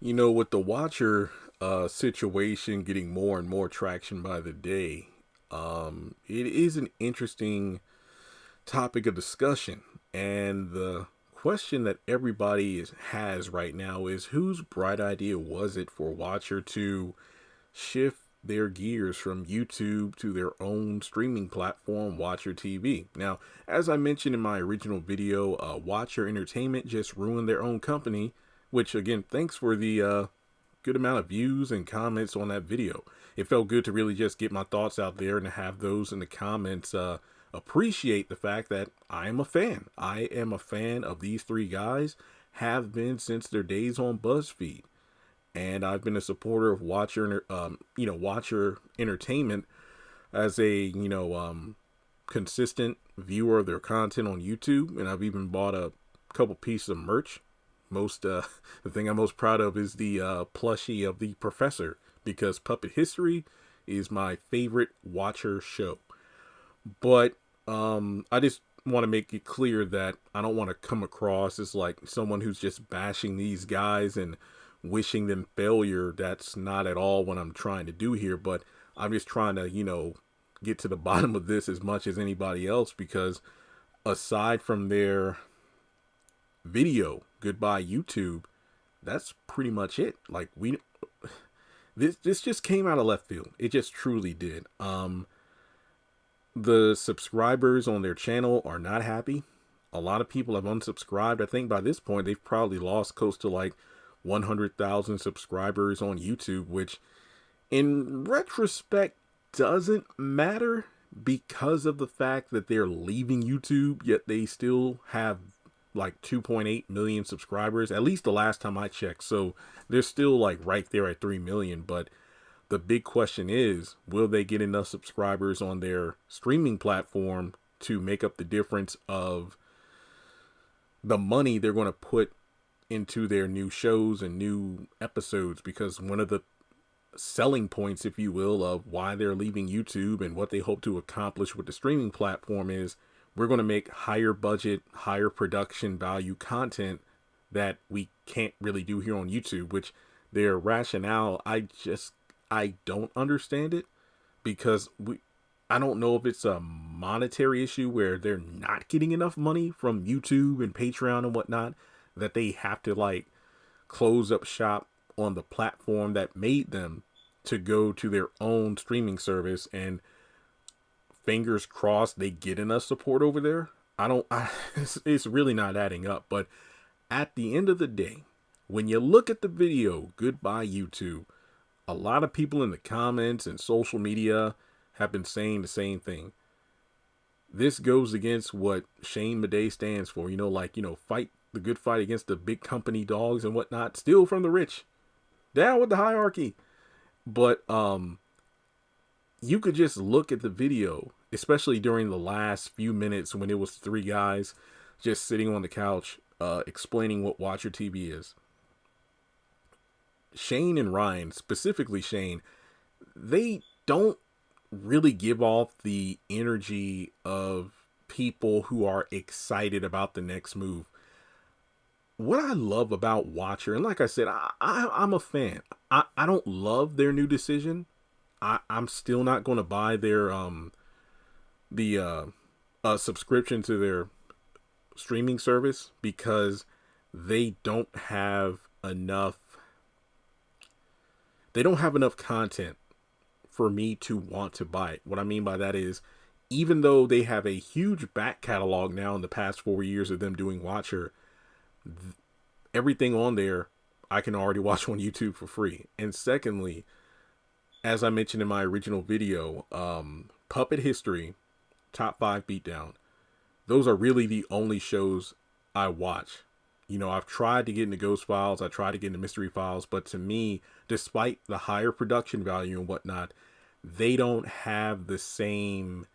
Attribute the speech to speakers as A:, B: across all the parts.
A: With the Watcher situation getting more and more traction by the day, it is an interesting topic of discussion. And the question that has right now is whose bright idea was it for Watcher to shift their gears from YouTube to their own streaming platform, Watcher TV? Now, as I mentioned in my original video, Watcher Entertainment just ruined their own company, which again, thanks for the good amount of views and comments on that video. It felt good to really just get my thoughts out there and to have those in the comments appreciate the fact that I am a fan. I am a fan of these three guys, have been since their days on Buzzfeed. And I've been a supporter of Watcher Entertainment as a, consistent viewer of their content on YouTube. And I've even bought a couple pieces of merch. The thing I'm most proud of is the plushie of the professor, because Puppet History is my favorite Watcher show. But I just want to make it clear that I don't want to come across as like someone who's just bashing these guys and wishing them failure. That's not at all what I'm trying to do here. But I'm just trying to, get to the bottom of this as much as anybody else, because aside from their video, Goodbye YouTube, that's pretty much it. Like this just came out of left field. It just truly did. The subscribers on their channel are not happy. A lot of people have unsubscribed. I think by this point they've probably lost close to like 100,000 subscribers on YouTube, which in retrospect doesn't matter because of the fact that they're leaving YouTube, yet they still have like 2.8 million subscribers, at least the last time I checked. So they're still like right there at 3 million. But the big question is, will they get enough subscribers on their streaming platform to make up the difference of the money they're going to put into their new shows and new episodes? Because one of the selling points, if you will, of why they're leaving YouTube and what they hope to accomplish with the streaming platform is we're going to make higher budget, higher production value content that we can't really do here on YouTube, which their rationale, I don't understand it, because I don't know if it's a monetary issue where they're not getting enough money from YouTube and Patreon and whatnot, that they have to like close up shop on the platform that made them to go to their own streaming service, and fingers crossed they get enough support over there. It's really not adding up. But at the end of the day, when you look at the video, Goodbye YouTube, a lot of people in the comments and social media have been saying the same thing. This goes against what Shane Madej stands for, fight the good fight against the big company dogs and whatnot, steal from the rich, down with the hierarchy. But you could just look at the video, especially during the last few minutes when it was three guys just sitting on the couch explaining what Watcher TV is. Shane and Ryan, specifically Shane, they don't really give off the energy of people who are excited about the next move. What I love about Watcher, and like I said, I'm a fan. I don't love their new decision. I'm still not going to buy their subscription to their streaming service, because they don't have enough content for me to want to buy it. What I mean by that is, even though they have a huge back catalog now in the past 4 years of them doing Watcher, everything on there I can already watch on YouTube for free. And secondly, as I mentioned in my original video, Puppet History, Top 5 Beatdown, those are really the only shows I watch. I've tried to get into Ghost Files, I tried to get into Mystery Files, but to me, despite the higher production value and whatnot, they don't have the same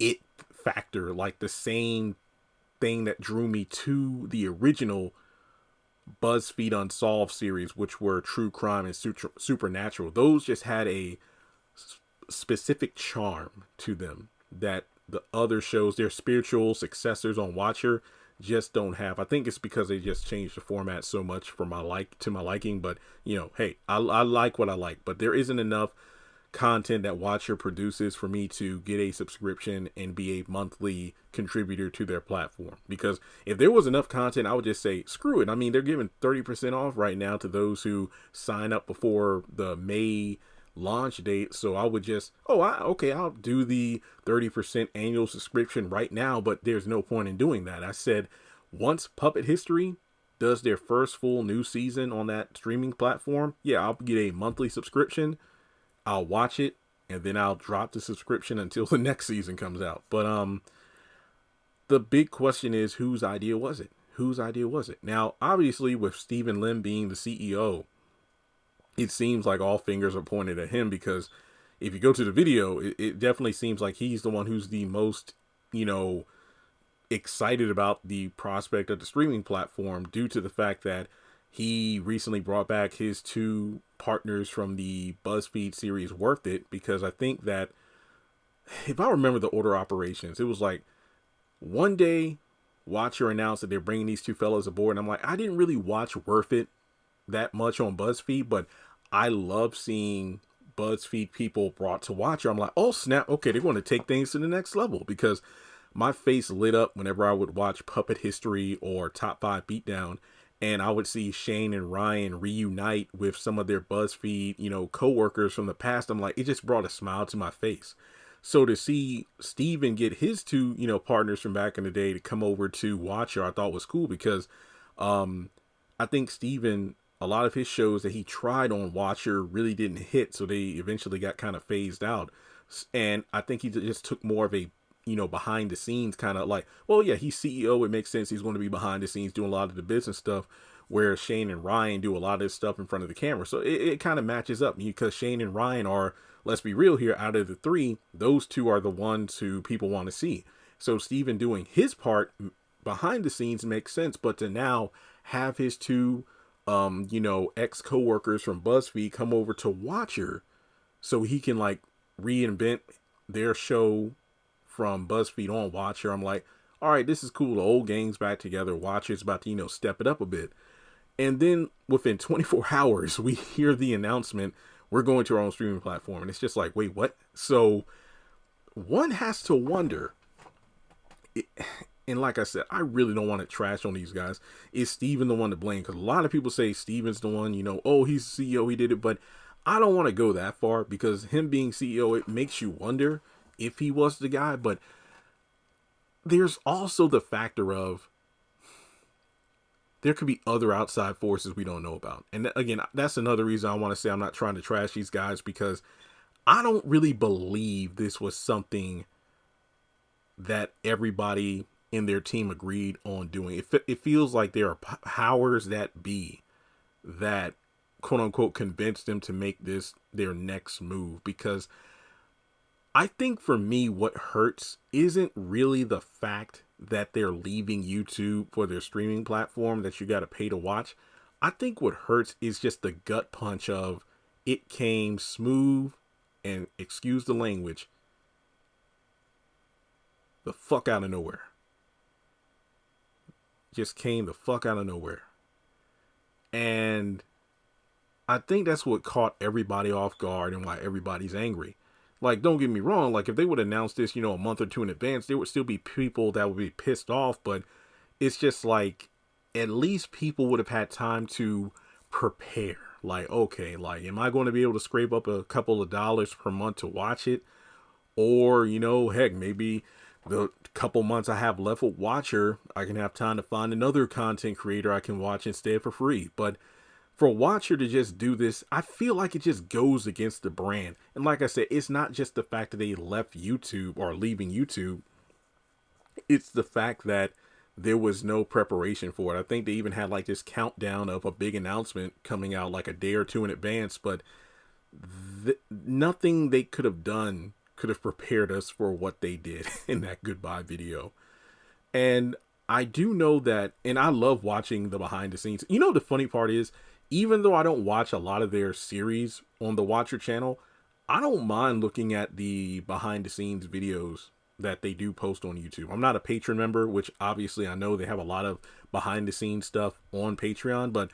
A: it factor, like the same thing that drew me to the original BuzzFeed Unsolved series, which were true crime and supernatural. Those just had a specific charm to them that the other shows, their spiritual successors on Watcher, just don't have. I think it's because they just changed the format so much for my liking. But hey, I like what I like, but there isn't enough content that Watcher produces for me to get a subscription and be a monthly contributor to their platform. Because if there was enough content, I would just say screw it. I mean, they're giving 30% off right now to those who sign up before the May launch date. So I would just, okay, I'll do the 30% annual subscription right now, but there's no point in doing that. I said once Puppet History does their first full new season on that streaming platform, yeah, I'll get a monthly subscription. I'll watch it, and then I'll drop the subscription until the next season comes out. But the big question is, whose idea was it? Whose idea was it? Now, obviously, with Stephen Lim being the CEO, it seems like all fingers are pointed at him, because if you go to the video, it definitely seems like he's the one who's the most, excited about the prospect of the streaming platform, due to the fact that he recently brought back his two partners from the Buzzfeed series Worth It, because I think that, if I remember the order of operations, it was like one day Watcher announced that they're bringing these two fellows aboard. And I'm like, I didn't really watch Worth It that much on Buzzfeed, but I love seeing Buzzfeed people brought to Watcher. I'm like, oh snap, okay, they're going to take things to the next level, because my face lit up whenever I would watch Puppet History or Top 5 Beatdown, and I would see Shane and Ryan reunite with some of their Buzzfeed, co-workers from the past. I'm like, it just brought a smile to my face. So to see Steven get his two, partners from back in the day to come over to Watcher, I thought was cool, because I think Steven, a lot of his shows that he tried on Watcher really didn't hit. So they eventually got kind of phased out. And I think he just took more of a, behind the scenes kind of like, well, yeah, he's CEO. It makes sense. He's going to be behind the scenes doing a lot of the business stuff, where Shane and Ryan do a lot of this stuff in front of the camera. So it kind of matches up, because Shane and Ryan are, let's be real here, out of the three, those two are the ones who people want to see. So Steven doing his part behind the scenes makes sense, but to now have his two, ex co-workers from Buzzfeed come over to Watcher so he can like reinvent their show from Buzzfeed on Watcher. I'm like, all right, this is cool. The old gang's back together. Watcher's about to, step it up a bit. And then within 24 hours, we hear the announcement, we're going to our own streaming platform. And it's just like, wait, what? So one has to wonder, and like I said, I really don't want to trash on these guys. Is Steven the one to blame? Because a lot of people say Steven's the one, oh, he's the CEO, he did it. But I don't want to go that far, because him being CEO, it makes you wonder if he was the guy. But there's also the factor of there could be other outside forces we don't know about. And again, that's another reason I want to say I'm not trying to trash these guys, because I don't really believe this was something that everybody in their team agreed on doing. It feels like there are powers that be that, quote unquote, convinced them to make this their next move. Because I think for me, what hurts isn't really the fact that they're leaving YouTube for their streaming platform that you got to pay to watch. I think what hurts is just the gut punch of it came smooth, and excuse the language, the fuck out of nowhere. Just came the fuck out of nowhere. And I think that's what caught everybody off guard and why everybody's angry. Like, don't get me wrong, like if they would announce this, a month or two in advance, there would still be people that would be pissed off, but it's just like, at least people would have had time to prepare. Like, okay, like, am I going to be able to scrape up a couple of dollars per month to watch it? Or, heck, maybe the couple months I have left with Watcher, I can have time to find another content creator I can watch instead for free. But for Watcher to just do this, I feel like it just goes against the brand. And like I said, it's not just the fact that they left YouTube or leaving YouTube. It's the fact that there was no preparation for it. I think they even had like this countdown of a big announcement coming out like a day or two in advance, but nothing they could have done could have prepared us for what they did in that goodbye video. And I do know that, and I love watching the behind the scenes. The funny part is, even though I don't watch a lot of their series on the Watcher channel, I don't mind looking at the behind the scenes videos that they do post on YouTube. I'm not a Patreon member, which obviously I know they have a lot of behind the scenes stuff on Patreon, but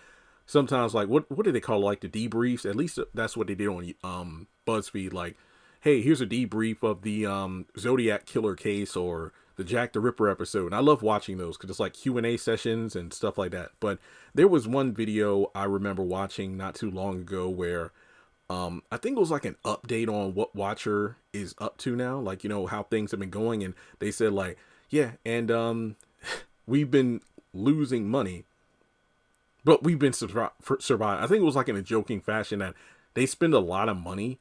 A: sometimes like what do they call it? Like the debriefs? At least that's what they did on Buzzfeed. Like, hey, here's a debrief of the Zodiac killer case or the Jack the Ripper episode. And I love watching those because it's like Q&A sessions and stuff like that. But there was one video I remember watching not too long ago where I think it was like an update on what Watcher is up to now, like, you know, how things have been going. And they said like, yeah, and we've been losing money, but we've been surviving. I think it was like in a joking fashion that they spend a lot of money,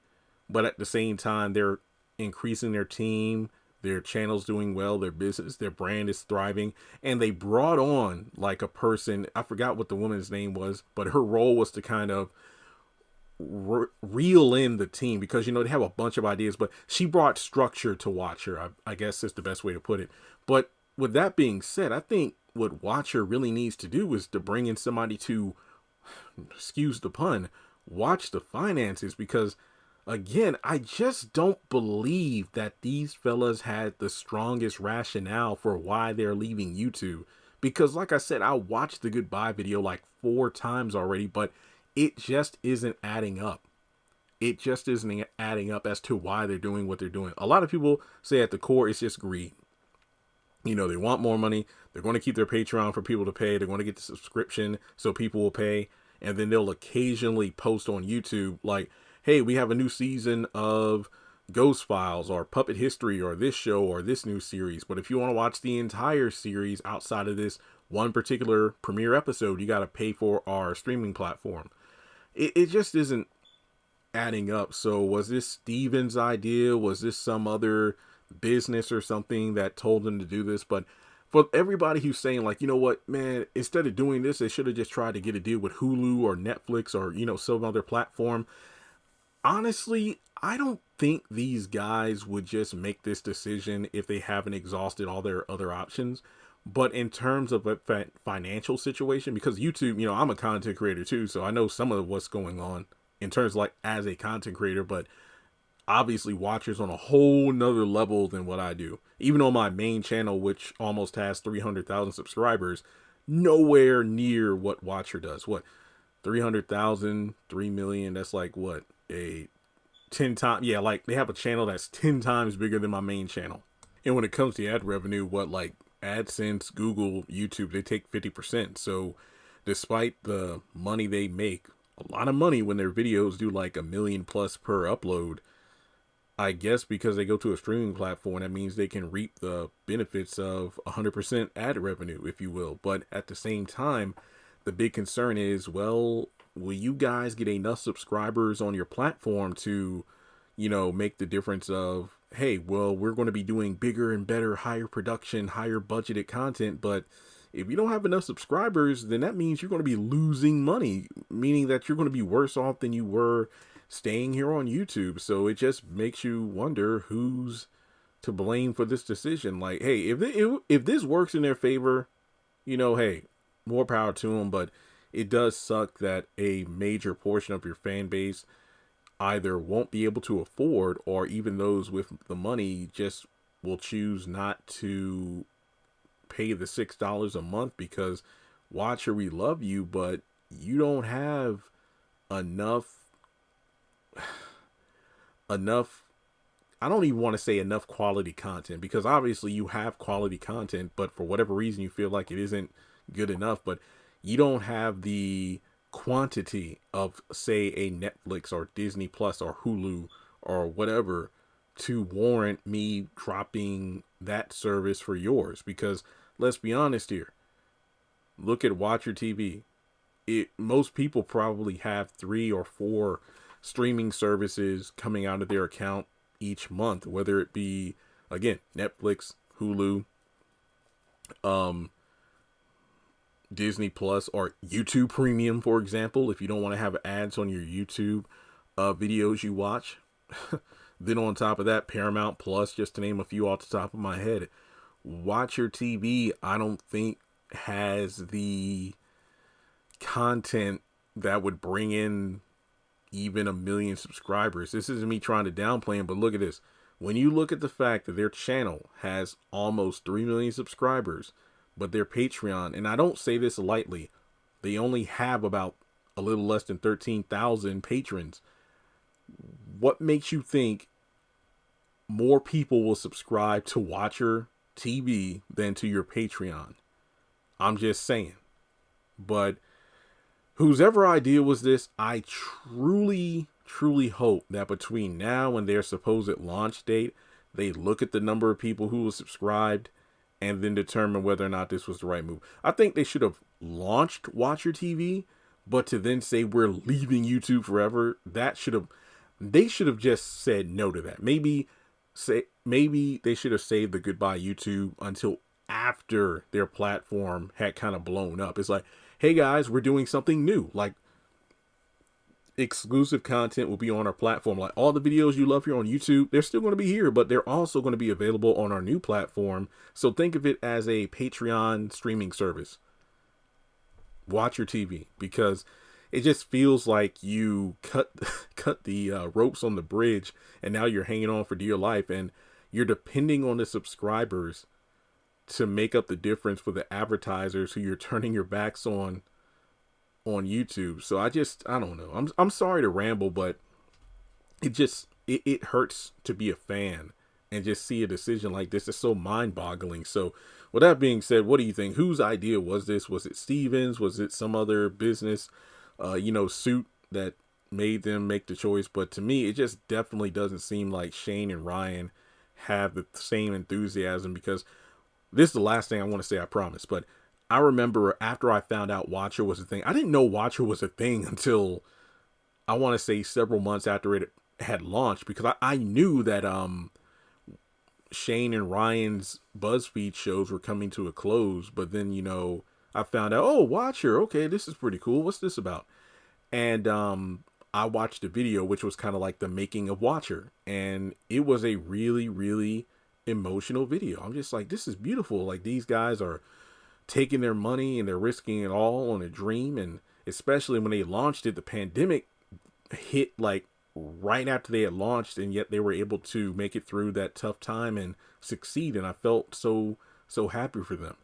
A: but at the same time, they're increasing their team, their channel's doing well, their business, their brand is thriving. And they brought on like a person, I forgot what the woman's name was, but her role was to kind of reel in the team because, you know, they have a bunch of ideas, but she brought structure to Watcher. I guess is the best way to put it. But with that being said, I think what Watcher really needs to do is to bring in somebody to, excuse the pun, watch the finances, because again, I just don't believe that these fellas had the strongest rationale for why they're leaving YouTube. Because like I said, I watched the goodbye video like 4 times already, but it just isn't adding up. It just isn't adding up as to why they're doing what they're doing. A lot of people say at the core, it's just greed. You know, they want more money. They're going to keep their Patreon for people to pay. They're going to get the subscription so people will pay. And then they'll occasionally post on YouTube like, hey, we have a new season of Ghost Files or Puppet History or this show or this new series. But if you want to watch the entire series outside of this one particular premiere episode, you got to pay for our streaming platform. It just isn't adding up. So was this Steven's idea? Was this some other business or something that told them to do this? But for everybody who's saying like, you know what, man, instead of doing this, they should have just tried to get a deal with Hulu or Netflix or, you know, some other platform. Honestly, I don't think these guys would just make this decision if they haven't exhausted all their other options. But in terms of a financial situation, because YouTube, you know, I'm a content creator too, so I know some of what's going on in terms of like as a content creator, but obviously Watcher's on a whole nother level than what I do. Even on my main channel, which almost has 300,000 subscribers, nowhere near what Watcher does. What, 300,000, 3 million, that's like what, a 10 times, yeah, like they have a channel that's 10 times bigger than my main channel. And when it comes to ad revenue, what, like AdSense, Google, YouTube, they take 50%. So despite the money they make, a lot of money when their videos do like $1 million plus per upload, I guess because they go to a streaming platform, that means they can reap the benefits of 100% ad revenue, if you will. But at the same time, the big concern is, well, will you guys get enough subscribers on your platform to, you know, make the difference of, hey, well, we're going to be doing bigger and better, higher production, higher budgeted content. But if you don't have enough subscribers, then that means you're going to be losing money, meaning that you're going to be worse off than you were staying here on YouTube. So it just makes you wonder who's to blame for this decision. Like, hey, if this works in their favor, you know, hey, more power to them. But it does suck that a major portion of your fan base either won't be able to afford, or even those with the money just will choose not to pay the $6 a month because Watcher, we love you, but you don't have enough, I don't even want to say enough quality content, because obviously you have quality content, but for whatever reason you feel like it isn't good enough. But you don't have the quantity of, say, a Netflix or Disney Plus or Hulu or whatever to warrant me dropping that service for yours. Because let's be honest here, look at Watcher TV. Most people probably have 3 or 4 streaming services coming out of their account each month, whether it be, again, Netflix, Hulu, Disney Plus, or YouTube Premium, for example, if you don't want to have ads on your YouTube videos you watch. Then on top of that, Paramount Plus, just to name a few off the top of my head. Watcher TV, I don't think has the content that would bring in even 1 million subscribers. This isn't me trying to downplay them, but look at this. When you look at the fact that their channel has almost 3 million subscribers, but their Patreon, and I don't say this lightly, they only have about a little less than 13,000 patrons. What makes you think more people will subscribe to Watcher TV than to your Patreon? I'm just saying. But whosever idea was this, I truly hope that between now and their supposed launch date, they look at the number of people who were subscribed and then determine whether or not this was the right move. I think they should have launched Watcher TV, but to then say we're leaving YouTube forever, they should have just said no to that. Maybe they should have saved the goodbye YouTube until after their platform had kind of blown up. It's like, hey guys, we're doing something new. Like, exclusive content will be on our platform. Like, all the videos you love here on YouTube, they're still going to be here, but they're also going to be available on our new platform. So think of it as a Patreon streaming service. Watch your TV, because it just feels like you cut the ropes on the bridge, and now you're hanging on for dear life, and you're depending on the subscribers to make up the difference for the advertisers who you're turning your backs on YouTube. So I don't know. I'm sorry to ramble, but it hurts to be a fan and just see a decision like this. Is so mind-boggling. So with that being said, what do you think? Whose idea was this? Was it Steven's? Was it some other business, suit that made them make the choice? But to me, it just definitely doesn't seem like Shane and Ryan have the same enthusiasm, because this is the last thing I want to say, I promise. But I remember after I found out Watcher was a thing, I didn't know Watcher was a thing until I want to say several months after it had launched, because I knew that Shane and Ryan's Buzzfeed shows were coming to a close. But then, I found out, oh, Watcher, okay, this is pretty cool. What's this about? And I watched a video, which was kind of like the making of Watcher. And it was a really, really emotional video. I'm just like, this is beautiful. Like, these guys are taking their money and they're risking it all on a dream. And especially when they launched it, the pandemic hit like right after they had launched, and yet they were able to make it through that tough time and succeed. And I felt so happy for them.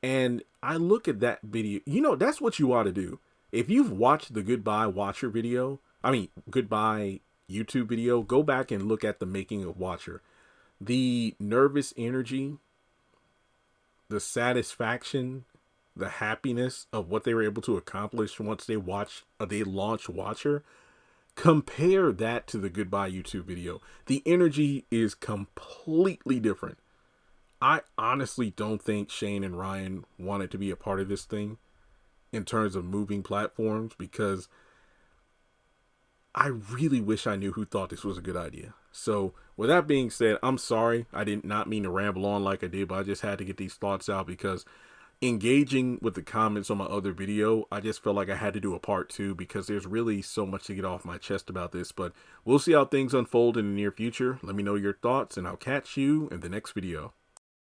A: And I look at that video, that's what you ought to do. If you've watched the Goodbye YouTube video, go back and look at the making of Watcher. The nervous energy, the satisfaction, the happiness of what they were able to accomplish once they launched Watcher. Compare that to the Goodbye YouTube video. The energy is completely different. I honestly don't think Shane and Ryan wanted to be a part of this thing in terms of moving platforms, because I really wish I knew who thought this was a good idea. So with that being said, I'm sorry. I did not mean to ramble on like I did, but I just had to get these thoughts out, because engaging with the comments on my other video, I just felt like I had to do a part 2, because there's really so much to get off my chest about this. But we'll see how things unfold in the near future. Let me know your thoughts, and I'll catch you in the next video.